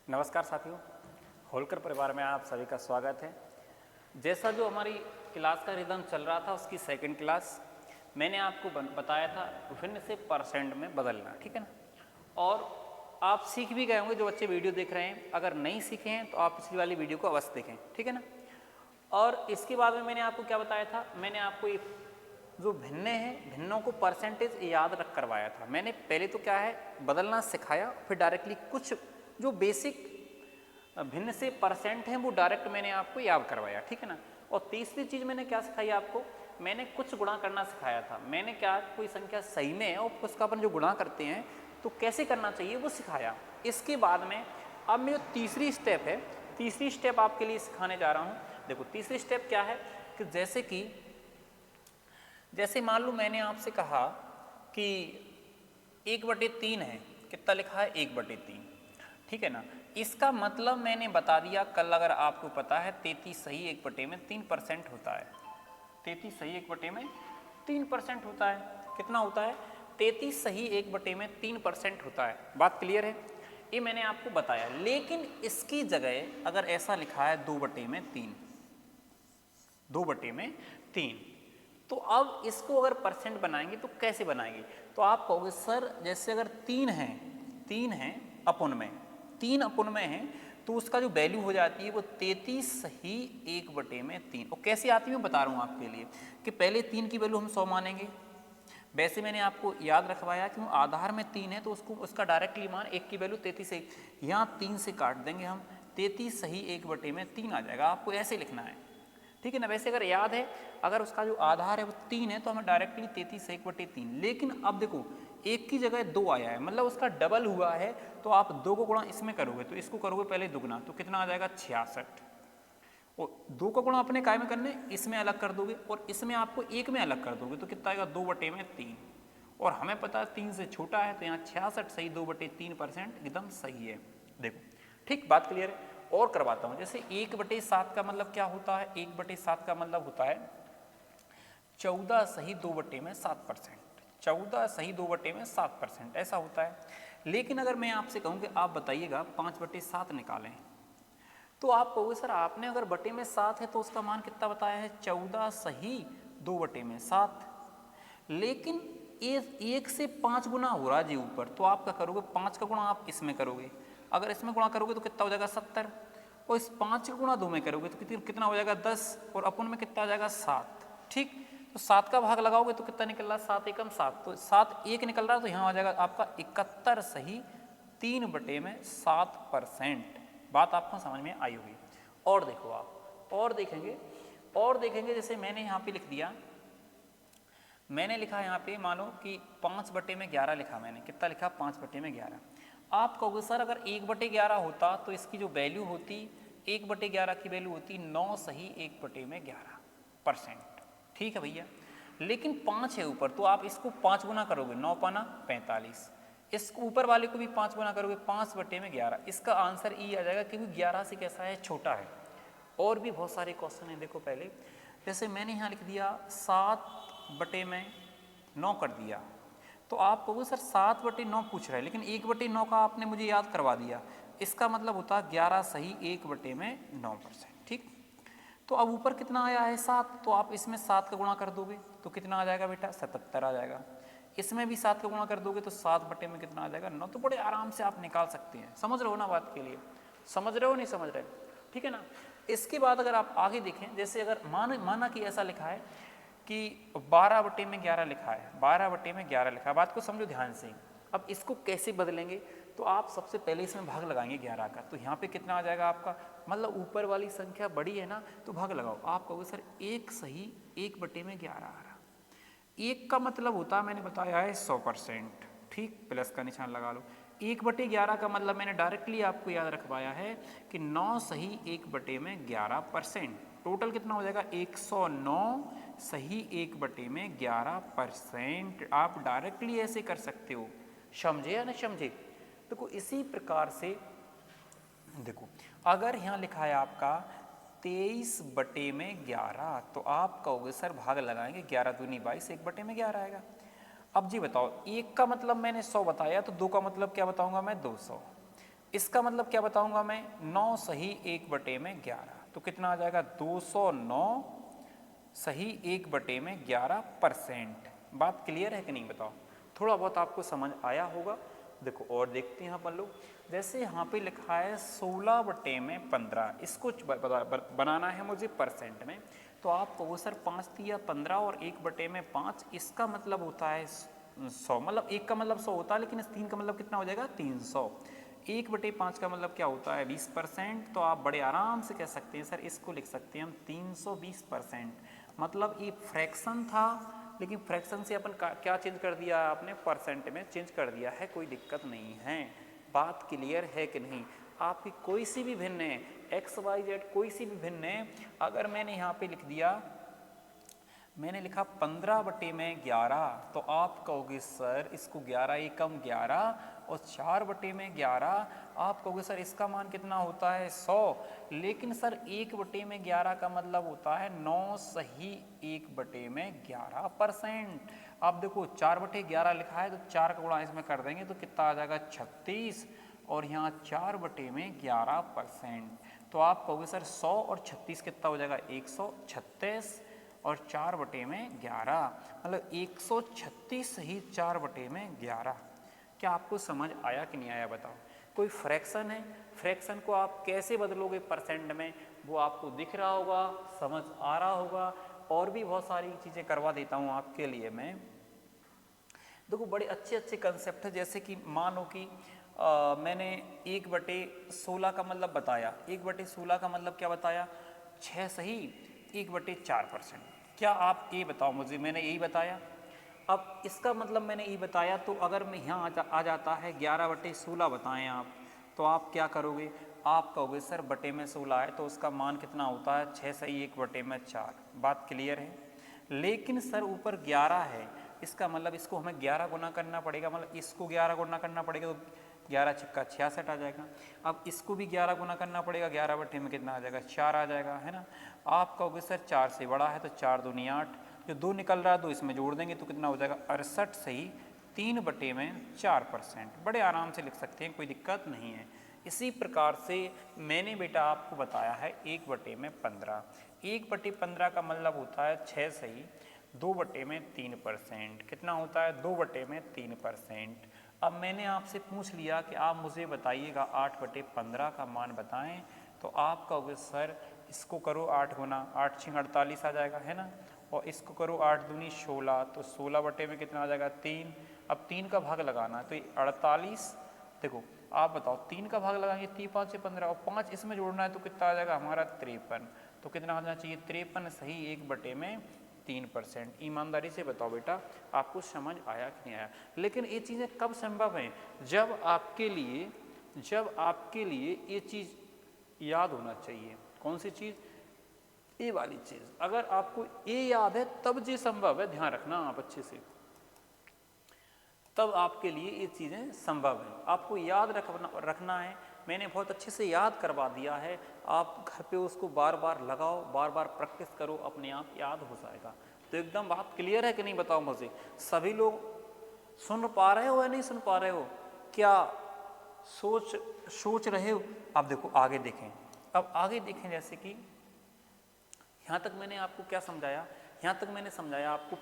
नमस्कार साथियों, होलकर परिवार में आप सभी का स्वागत है। जैसा जो हमारी क्लास का रिदम चल रहा था उसकी सेकंड क्लास मैंने आपको बताया था विभिन्न से परसेंट में बदलना, ठीक है ना। और आप सीख भी गए होंगे जो बच्चे वीडियो देख रहे हैं। अगर नहीं सीखे हैं तो आप पिछली वाली वीडियो को अवश्य देखें, ठीक है ना। और इसके बाद में मैंने आपको क्या बताया था, मैंने आपको एक जो भिन्न है भिन्नों को परसेंटेज याद रख करवाया था। मैंने पहले तो क्या है बदलना सिखाया, फिर डायरेक्टली कुछ जो बेसिक भिन्न से परसेंट हैं वो डायरेक्ट मैंने आपको याद करवाया, ठीक है ना। और तीसरी चीज़ मैंने क्या सिखाई आपको, मैंने कुछ गुणा करना सिखाया था। मैंने क्या कोई संख्या सही में है और उसका अपन जो गुणा करते हैं तो कैसे करना चाहिए वो सिखाया। इसके बाद में अब मेरी तीसरी स्टेप है, तीसरी स्टेप आपके लिए सिखाने जा रहा हूँ। देखो तीसरी स्टेप क्या है कि जैसे मान लो मैंने आपसे कहा कि 1/3 है, कितना लिखा है 1/3, ठीक है ना। इसका मतलब मैंने बता दिया कल, अगर आपको पता है 33 सही 1/3% होता है। 33 सही 1/3% होता है। कितना होता है? 33 सही 1/3% होता है। बात क्लियर है? ये मैंने आपको बताया। लेकिन इसकी जगह अगर ऐसा लिखा है 2/3, 2/3, तो अब इसको अगर परसेंट बनाएंगे तो कैसे बनाएंगे? तो आप कहोगे सर जैसे अगर 3 है अपुन में, 3 अपुन में है तो उसका जो वैल्यू हो जाती है वो 33 सही 1/3। और कैसे आती है मैं बता रहा हूँ आपके लिए कि पहले 3 की वैल्यू हम 100 मानेंगे। वैसे मैंने आपको याद रखवाया कि आधार में 3 है तो उसको उसका डायरेक्टली मान 1 की वैल्यू 33 है, यहाँ 3 से काट देंगे हम, 33 सही 1/3 आ जाएगा। आपको ऐसे लिखना है, ठीक है ना। वैसे अगर याद है, अगर उसका जो आधार है वो 3 है तो हमें डायरेक्टली 33 सही 1/3। लेकिन अब देखो 1 की जगह 2 आया है, मतलब उसका डबल हुआ है, तो आप 2 को गुणा इसमें करोगे तो इसको करोगे पहले दुगना, तो कितना आ जाएगा 66। और 2 का गुणा अपने काय में करने, इसमें अलग कर दोगे और इसमें आपको 1 में अलग कर दोगे तो कितना आएगा 2/3। और हमें पता है 3 से छोटा है तो यहाँ 66 सही 2/3% एकदम सही है। देखो ठीक, बात क्लियर है। और करवाता हूँ, जैसे 1/7 का मतलब क्या होता है? 1/7 का मतलब होता है 14 सही 2/7%, 14 सही 2/7% ऐसा होता है। लेकिन अगर मैं आपसे कहूँ कि आप बताइएगा 5/7 निकालें, तो आप कहोगे सर आपने अगर बटे में 7 है तो उसका मान कितना बताया है? 14 सही 2/7। लेकिन ये 1 से 5 गुना हो रहा जी ऊपर, तो आप क्या करोगे? 5 का गुणा आप इसमें करोगे, अगर इसमें गुणा करोगे तो कितना हो जाएगा 70, और इस 5 का गुणा 2 में करोगे तो कितना हो जाएगा 10, और अपन में कितना आ जाएगा 7, ठीक। तो 7 का भाग लगाओगे तो कितना निकल रहा है? 7 एकम 7, तो 7 1 निकल रहा है, तो यहाँ आ जाएगा आपका 71 सही 3/7%। बात आपको समझ में आई होगी। और देखो आप और देखेंगे जैसे मैंने यहाँ पे लिख दिया, मैंने लिखा यहाँ पे मानो कि 5/11 लिखा मैंने। कितना लिखा? 5/11। आप कहोगे सर अगर 1/11 होता तो इसकी जो वैल्यू होती 1/11 की वैल्यू होती 9 सही 1/11%, ठीक है भैया। लेकिन 5 है ऊपर तो आप इसको 5 गुना करोगे, 9 पाना 45, इस ऊपर वाले को भी 5 गुना करोगे 5/11। इसका आंसर ई आ जाएगा क्योंकि 11 से कैसा है? छोटा है। और भी बहुत सारे क्वेश्चन हैं, देखो पहले जैसे मैंने यहाँ लिख दिया 7/9 कर दिया, तो आप कहोगे सर 7/9 पूछ रहा है, लेकिन 1/9 का आपने मुझे याद करवा दिया, इसका मतलब होता है 11 सही 1/9%, ठीक। तो अब ऊपर कितना आया है 7, तो आप इसमें 7 का गुणा कर दोगे तो कितना आ जाएगा बेटा? 77 आ जाएगा। इसमें भी 7 का गुणा कर दोगे तो 7 में कितना आ जाएगा? 9। तो बड़े आराम से आप निकाल सकते हैं। समझ रहे हो ना बात के लिए? समझ रहे हो नहीं समझ रहे? ठीक है ना। इसके बाद अगर आप आगे देखें, जैसे अगर माना कि ऐसा लिखा है कि 12/11 लिखा है, 12/11 लिखा है, बात को समझो ध्यान से। अब इसको कैसे बदलेंगे? तो आप सबसे पहले इसमें भाग लगाएंगे 11 का, तो यहाँ पे कितना आ जाएगा आपका? मतलब ऊपर वाली संख्या बड़ी है ना तो भाग लगाओ। आप कहोगे सर 1 सही 1/11 आ रहा। 1 का मतलब होता है मैंने बताया है 100%, ठीक, प्लस का निशान लगा लो। 1/11 का मतलब मैंने डायरेक्टली आपको याद रखवाया है कि 9 सही 1/11%। टोटल कितना हो जाएगा? 109 सही 1/11%। आप डायरेक्टली ऐसे कर सकते हो, समझे या नहीं समझे? देखो इसी प्रकार से देखो, अगर यहाँ लिखा है आपका 23/11, तो आप कहोगे सर भाग लगाएंगे 11 दूनी 22, 1/11 आएगा। अब जी बताओ, 1 का मतलब मैंने 100 बताया, तो 2 का मतलब क्या बताऊंगा मैं? 200। इसका मतलब क्या बताऊंगा मैं, 9 सही 1/11, तो कितना आ जाएगा 209 सही 1/11%। बात क्लियर है कि नहीं बताओ, थोड़ा बहुत आपको समझ आया होगा। देखो और देखते हैं अपन लोग, जैसे यहाँ पे लिखा है 16/15, इसको बनाना है मुझे परसेंट में, तो आप कहो सर 5 तिया 15 और 1/5, इसका मतलब होता है 100, मतलब 1 का मतलब 100 होता है, लेकिन इस 3 का मतलब कितना हो जाएगा 300। 1/5 का मतलब क्या होता है 20%, तो आप बड़े आराम से कह सकते हैं सर, इसको लिख सकते हैं हम 320%। मतलब ये फ्रैक्शन था, लेकिन फ्रैक्शन से अपन क्या चेंज कर दिया आपने, परसेंट में चेंज कर दिया है, कोई दिक्कत नहीं है। बात क्लियर है कि नहीं। आपकी कोई सी भी भिन्न है, XYZ कोई सी भी भिन्न है, अगर मैंने यहाँ पे लिख दिया, मैंने लिखा 15/11, तो आप कहोगे सर इसको 11 एकम 11 और 4/11, आप कहोगे सर इसका मान कितना होता है 100, लेकिन सर 1/11 का मतलब होता है 9 सही 1/11%। अब देखो 4/11 लिखा है, तो 4 का गुणा इसमें कर देंगे तो कितना आ जाएगा 36, और यहाँ 4/11%। तो आप कहोगे सर 100 और 36 कितना हो जाएगा 136, और 4/11 मतलब 136 सही 4/11। क्या आपको समझ आया कि नहीं आया बताओ। कोई फ्रैक्शन है, फ्रैक्शन को आप कैसे बदलोगे परसेंट में, वो आपको दिख रहा होगा, समझ आ रहा होगा। और भी बहुत सारी चीज़ें करवा देता हूँ आपके लिए मैं। देखो बड़े अच्छे अच्छे कंसेप्ट है, जैसे कि मानो कि मैंने 1/16 का मतलब बताया, 1/16 का मतलब क्या बताया 6 सही 1/4%। क्या आप ये बताओ मुझे, मैंने यही बताया। अब इसका मतलब मैंने यही बताया, तो अगर मैं यहाँ आ जाता है 11/16 बताएं आप, तो आप क्या करोगे, आप कहोगे सर बटे में 16 है तो उसका मान कितना होता है 6 सही 1/4। बात क्लियर है। लेकिन सर ऊपर 11 है, इसका मतलब इसको हमें 11 गुना करना पड़ेगा, मतलब इसको 11 गुना करना पड़ेगा, तो 11 छक्का 66 आ जाएगा। अब इसको भी 11 गुना करना पड़ेगा, 11 बटे में कितना आ जाएगा 4 आ जाएगा, है ना। आप कहोगे सर 4 से बड़ा है, तो 4 दूनी 8, जो 2 निकल रहा है 2 इसमें जोड़ देंगे तो कितना हो जाएगा 68 सही 3/4%। बड़े आराम से लिख सकते हैं, कोई दिक्कत नहीं है। इसी प्रकार से मैंने बेटा आपको बताया है 1/15। 1/15 का मतलब होता है 6 सही 2/3%। कितना होता है 2/3%। अब मैंने आपसे पूछ लिया कि आप मुझे बताइएगा 8/15 का मान बताएं, तो आप कहोगे सर इसको करो 8 गुना, 8 6 48 आ जाएगा, है ना। और इसको करो 8 दूनी 16, तो 16 बटे में कितना आ जाएगा 3। अब 3 का भाग लगाना है, तो ये 48, देखो आप बताओ 3 का भाग लगाएंगे 3 5 से 15, और 5 इसमें जोड़ना है तो कितना आ जाएगा हमारा 53। तो कितना आना चाहिए 53 सही 1/3%। ईमानदारी से बताओ बेटा, आपको समझ आया कि नहीं आया। लेकिन ये चीज़ें कब संभव हैं, जब आपके लिए ये चीज़ याद होना चाहिए। कौन सी चीज़, ये वाली चीज़। अगर आपको ये याद है तब ये संभव है, ध्यान रखना आप अच्छे से, तब आपके लिए ये चीज़ें संभव हैं। आपको याद रखना है, मैंने बहुत अच्छे से याद करवा दिया है, आप घर पे उसको बार बार लगाओ, बार बार प्रैक्टिस करो, अपने आप याद हो जाएगा। तो एकदम बात क्लियर है कि नहीं बताओ मुझे। सभी लोग सुन पा रहे हो या नहीं सुन पा रहे हो, क्या सोच रहे हो। अब देखो आगे देखें, अब आगे देखें, जैसे कि यहाँ तक मैंने आपको क्या समझाया, यहाँ तक मैंने समझाया आपको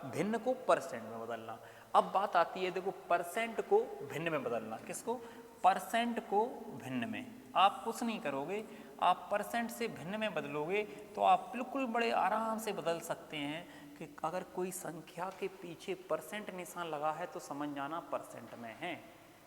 भिन्न को परसेंट में बदलना। अब बात आती है देखो परसेंट को भिन्न में बदलना। किसको, परसेंट को भिन्न में। आप कुछ नहीं करोगे, आप परसेंट से भिन्न में बदलोगे तो आप बिल्कुल बड़े आराम से बदल सकते हैं। कि अगर कोई संख्या के पीछे परसेंट निशान लगा है तो समझ जाना परसेंट में है।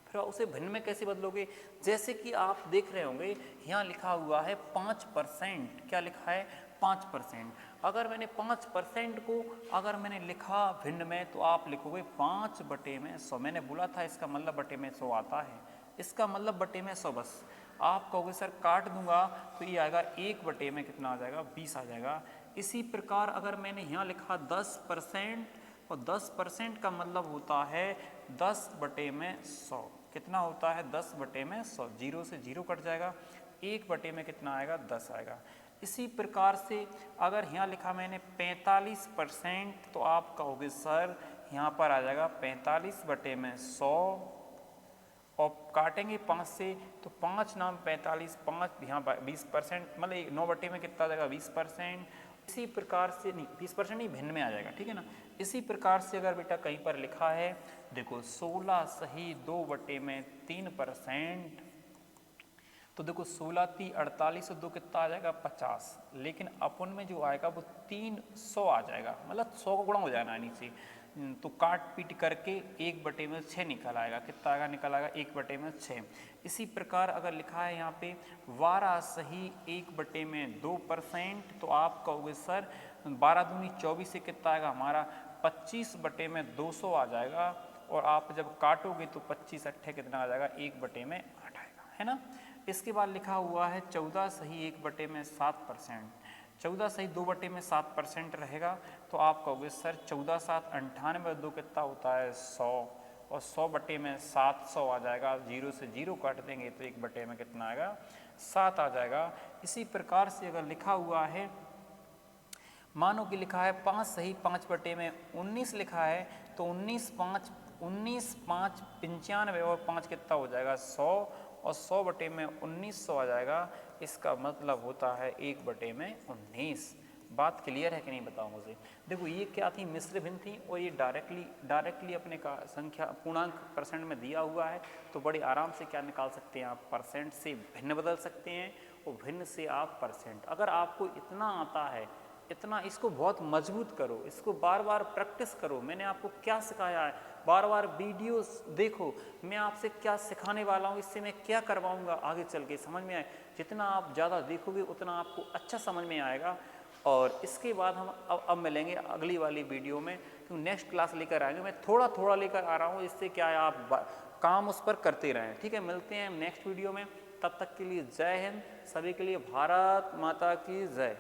फिर उसे भिन्न में कैसे बदलोगे, जैसे कि आप देख रहे होंगे यहाँ लिखा हुआ है 5%। क्या लिखा है 5%। अगर मैंने 5% को अगर मैंने लिखा भिन्न में, तो आप लिखोगे 5/100। मैंने बोला था इसका मतलब बटे में 100 आता है, इसका मतलब बटे में 100 बस। आप कहोगे सर काट दूंगा तो ये आएगा 1 में कितना आ जाएगा 20 आ जाएगा। इसी प्रकार अगर मैंने यहाँ लिखा 10%, और 10% का मतलब होता है 10/100। कितना होता है 10/100, 0 से 0 कट जाएगा, 1 में कितना आएगा 10 आएगा। इसी प्रकार से अगर यहाँ लिखा मैंने 45%, तो आप कहोगे सर यहाँ पर आ जाएगा 45/100, और काटेंगे 5 से तो 5 नाम 45, 5 यहाँ 20%, मतलब 9 बटे में कितना आ जाएगा 20%। इसी प्रकार से नहीं 20% नहीं भिन्न में आ जाएगा, ठीक है ना। इसी प्रकार से अगर बेटा कहीं पर लिखा है देखो 16 सही 2 बटे में 3%, तो देखो 16 × 48 और 2 कितना आ जाएगा 50, लेकिन अपन में जो आएगा वो 300 आ जाएगा, मतलब 100 का गुणा हो जाएगा नीचे। तो काट पीट करके 1 बटे में 6 निकल आएगा, कितना आएगा निकल आएगा 1 बटे में 6। इसी प्रकार अगर लिखा है यहाँ पे 12 सही 1 बटे में 2%, तो आप कहोगे सर 12 दूनी 24 से कितना आएगा हमारा 25 बटे में 200 आ जाएगा, और आप जब काटोगे तो 25 अट्ठे कितना आ जाएगा 1 बटे में 8 आएगा, है ना। इसके बाद लिखा हुआ है 14 सही 1 बटे में 7%, 14 सही 2 बटे में 7% रहेगा, तो आप कहोगे सर 14 7 98, 2 कितना होता है 100, और 100 बटे में 700 आ जाएगा। 0 से 0 काट देंगे तो 1 बटे में कितना आएगा 7 आ जाएगा। इसी प्रकार से अगर लिखा हुआ है, मानो कि लिखा है 5 सही 5 बटे में 19 लिखा है, तो 19 5 95, और 5 कितना हो जाएगा 100, और 100 बटे में 1900 आ जाएगा। इसका मतलब होता है 1 बटे में 19। बात क्लियर है कि नहीं बताओ मुझे। देखो ये क्या थी, मिश्र भिन्न थी, और ये डायरेक्टली अपने का संख्या पूर्णांक परसेंट में दिया हुआ है, तो बड़े आराम से क्या निकाल सकते हैं आप, परसेंट से भिन्न बदल सकते हैं और भिन्न से आप परसेंट। अगर आपको इतना आता है, इतना, इसको बहुत मजबूत करो, इसको बार बार प्रैक्टिस करो। मैंने आपको क्या सिखाया है, बार बार वीडियोस देखो, मैं आपसे क्या सिखाने वाला हूँ, इससे मैं क्या करवाऊँगा आगे चल के समझ में आए। जितना आप ज़्यादा देखोगे उतना आपको अच्छा समझ में आएगा। और इसके बाद हम अब मिलेंगे अगली वाली वीडियो में, क्योंकि नेक्स्ट क्लास लेकर आएंगे। मैं थोड़ा थोड़ा लेकर आ रहा हूँ, इससे क्या है आप काम उस पर करते रहें, ठीक है। मिलते हैं नेक्स्ट वीडियो में, तब तक के लिए जय हिंद, सभी के लिए भारत माता की जय।